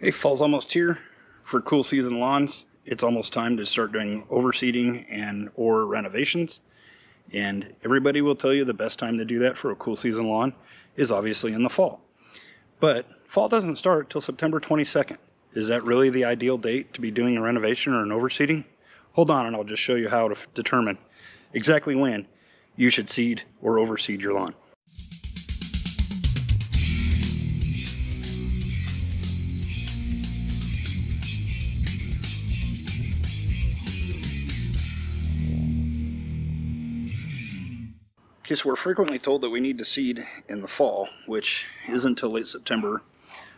Hey, fall's almost here. For cool season lawns, it's almost time to start doing overseeding and or renovations. And everybody will tell you the best time to do that for a cool season lawn is obviously in the fall. But fall doesn't start till September 22nd. Is that really the ideal date to be doing a renovation or an overseeding? Hold on and I'll just show you how to determine exactly when you should seed or overseed your lawn. Okay, so we're frequently told that we need to seed in the fall, which isn't until late September.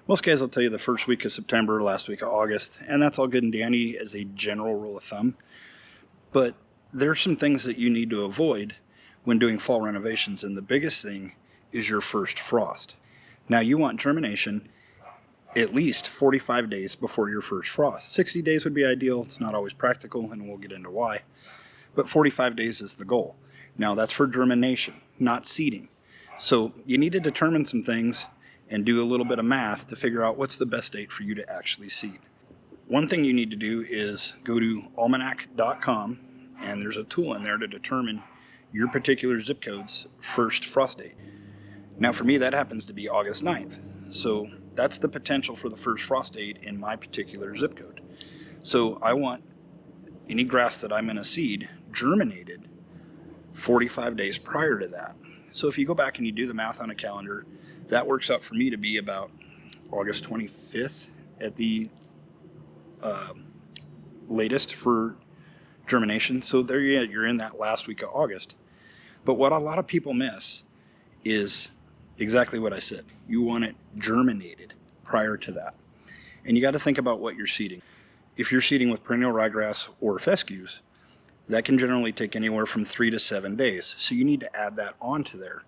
Most guys will tell you the first week of September, last week of August, and that's all good and dandy as a general rule of thumb. But there's some things that you need to avoid when doing fall renovations, and the biggest thing is your first frost. Now, you want germination at least 45 days before your first frost. 60 days would be ideal. It's not always practical, and we'll get into why. But 45 days is the goal. Now, that's for germination, not seeding. So you need to determine some things and do a little bit of math to figure out what's the best date for you to actually seed. One thing you need to do is go to almanac.com, and there's a tool in there to determine your particular zip code's first frost date. Now, for me, that happens to be August 9th. So that's the potential for the first frost date in my particular zip code. So I want any grass that I'm going to seed germinated 45 days prior to that. So if you go back and you do the math on a calendar, that works out for me to be about August 25th at the latest for germination. So there you're in that last week of August. But what a lot of people miss is exactly what I said. You want it germinated prior to that. And you got to think about what you're seeding. If you're seeding with perennial ryegrass or fescues, that can generally take anywhere from 3 to 7 days. So you need to add that onto there.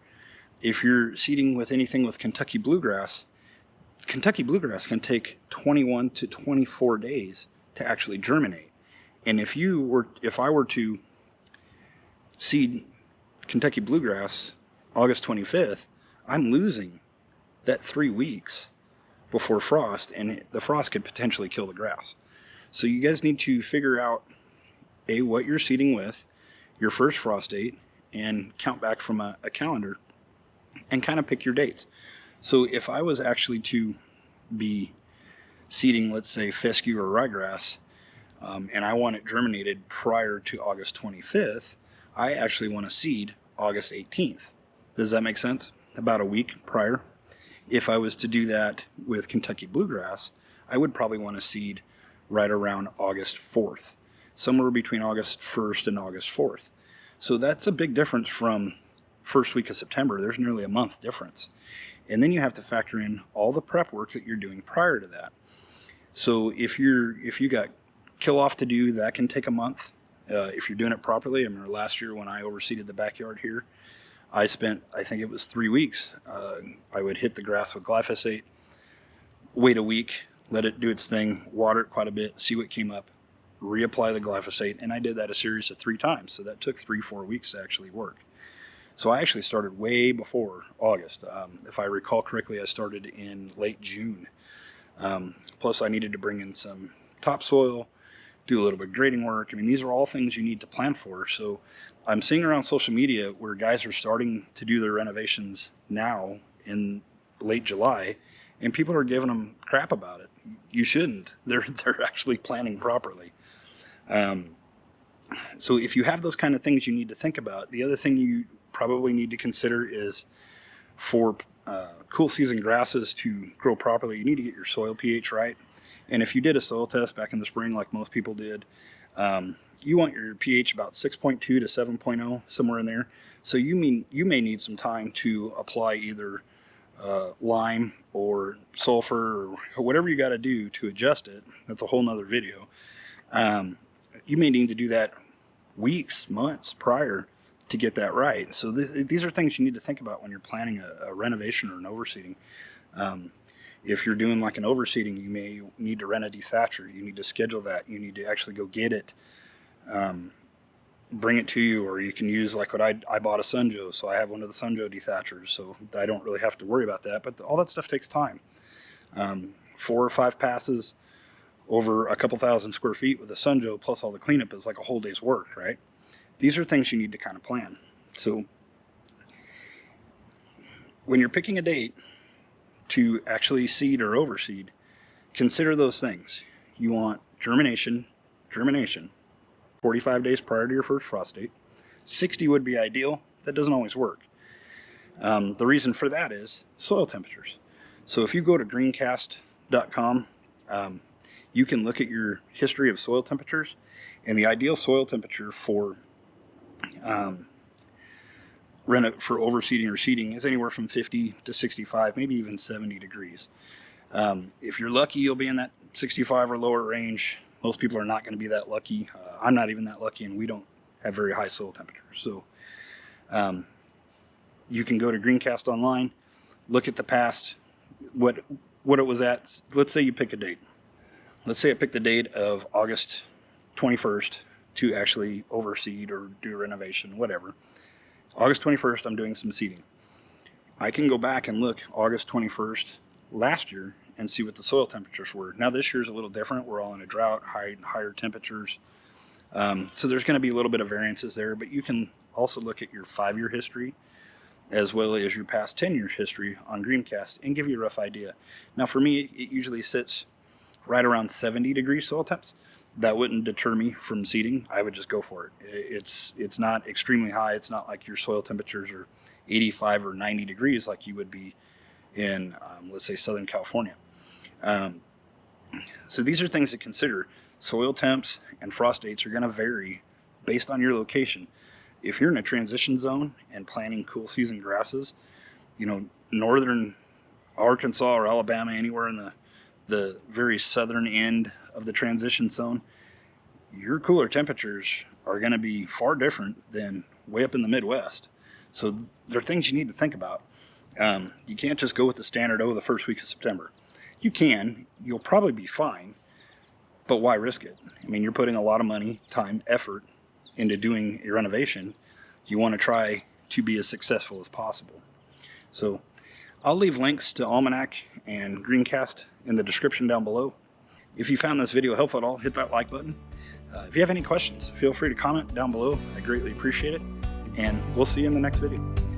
If you're seeding with anything with Kentucky bluegrass can take 21 to 24 days to actually germinate. And if I were to seed Kentucky bluegrass August 25th, I'm losing that 3 weeks before frost, and the frost could potentially kill the grass. So you guys need to figure out what you're seeding with, your first frost date, and count back from a calendar and kind of pick your dates. So if I was actually to be seeding, let's say, fescue or ryegrass, and I want it germinated prior to August 25th, I actually want to seed August 18th. Does that make sense? About a week prior. If I was to do that with Kentucky bluegrass, I would probably want to seed right around August 4th. Somewhere between August 1st and August 4th. So that's a big difference from first week of September. There's nearly a month difference. And then you have to factor in all the prep work that you're doing prior to that. So if you got kill off to do, that can take a month. If you're doing it properly. I remember last year when I overseeded the backyard here, I spent, I think it was 3 weeks. I would hit the grass with glyphosate, wait a week, let it do its thing, water it quite a bit, see what came up, reapply the glyphosate, and I did that a series of 3 times. So that took 3-4 weeks to actually work. So I actually started way before August. If I recall correctly, I started in late June. Plus I needed to bring in some topsoil, do a little bit of grading work. I mean, these are all things you need to plan for. So I'm seeing around social media where guys are starting to do their renovations now in late July, and people are giving them crap about it. You shouldn't. They're actually planning properly. So if you have those kind of things you need to think about, the other thing you probably need to consider is for cool season grasses to grow properly, you need to get your soil pH right. And if you did a soil test back in the spring like most people did, you want your pH about 6.2 to 7.0, somewhere in there. So you may need some time to apply either lime or sulfur or whatever you got to do to adjust it. That's a whole nother video. You may need to do that weeks, months prior to get that right. So these are things you need to think about when you're planning a renovation or an overseeding. If you're doing like an overseeding, you may need to rent a dethatcher. You need to schedule that. You need to actually go get it, bring it to you, or you can use like what I bought a Sunjo, so I have one of the Sunjo dethatchers, so I don't really have to worry about that. But all that stuff takes time. 4 or 5 passes over a couple thousand square feet with a sunjoe plus all the cleanup is like a whole day's work, right? These are things you need to kind of plan. So when you're picking a date to actually seed or overseed, consider those things. You want germination, 45 days prior to your first frost date. 60 would be ideal. That doesn't always work. The reason for that is soil temperatures. So if you go to greencast.com, you can look at your history of soil temperatures, and the ideal soil temperature for overseeding or seeding is anywhere from 50 to 65, maybe even 70 degrees. If you're lucky, you'll be in that 65 or lower range. Most people are not going to be that lucky. I'm not even that lucky, and we don't have very high soil temperatures. So you can go to Greencast online, look at the past, what it was at. Let's say you pick a date. Let's say I picked the date of August 21st to actually overseed or do renovation, whatever. August 21st, I'm doing some seeding. I can go back and look August 21st last year and see what the soil temperatures were. Now this year's a little different. We're all in a drought, higher temperatures. So there's going to be a little bit of variances there, but you can also look at your 5-year history as well as your past 10-year history on Greencast and give you a rough idea. Now for me, it usually sits right around 70 degree soil temps. That wouldn't deter me from seeding. I would just go for it. It's not extremely high. It's not like your soil temperatures are 85 or 90 degrees like you would be in, let's say, Southern California. So these are things to consider. Soil temps and frost dates are going to vary based on your location. If you're in a transition zone and planting cool season grasses, northern Arkansas or Alabama, anywhere in the very southern end of the transition zone, your cooler temperatures are going to be far different than way up in the Midwest. So there are things you need to think about. You can't just go with the standard, the first week of September. You can, you'll probably be fine, but why risk it? I mean, you're putting a lot of money, time, effort into doing a renovation. You want to try to be as successful as possible. So I'll leave links to Almanac and Greencast in the description down below. If you found this video helpful at all, hit that like button. If you have any questions, feel free to comment down below. I greatly appreciate it, and we'll see you in the next video.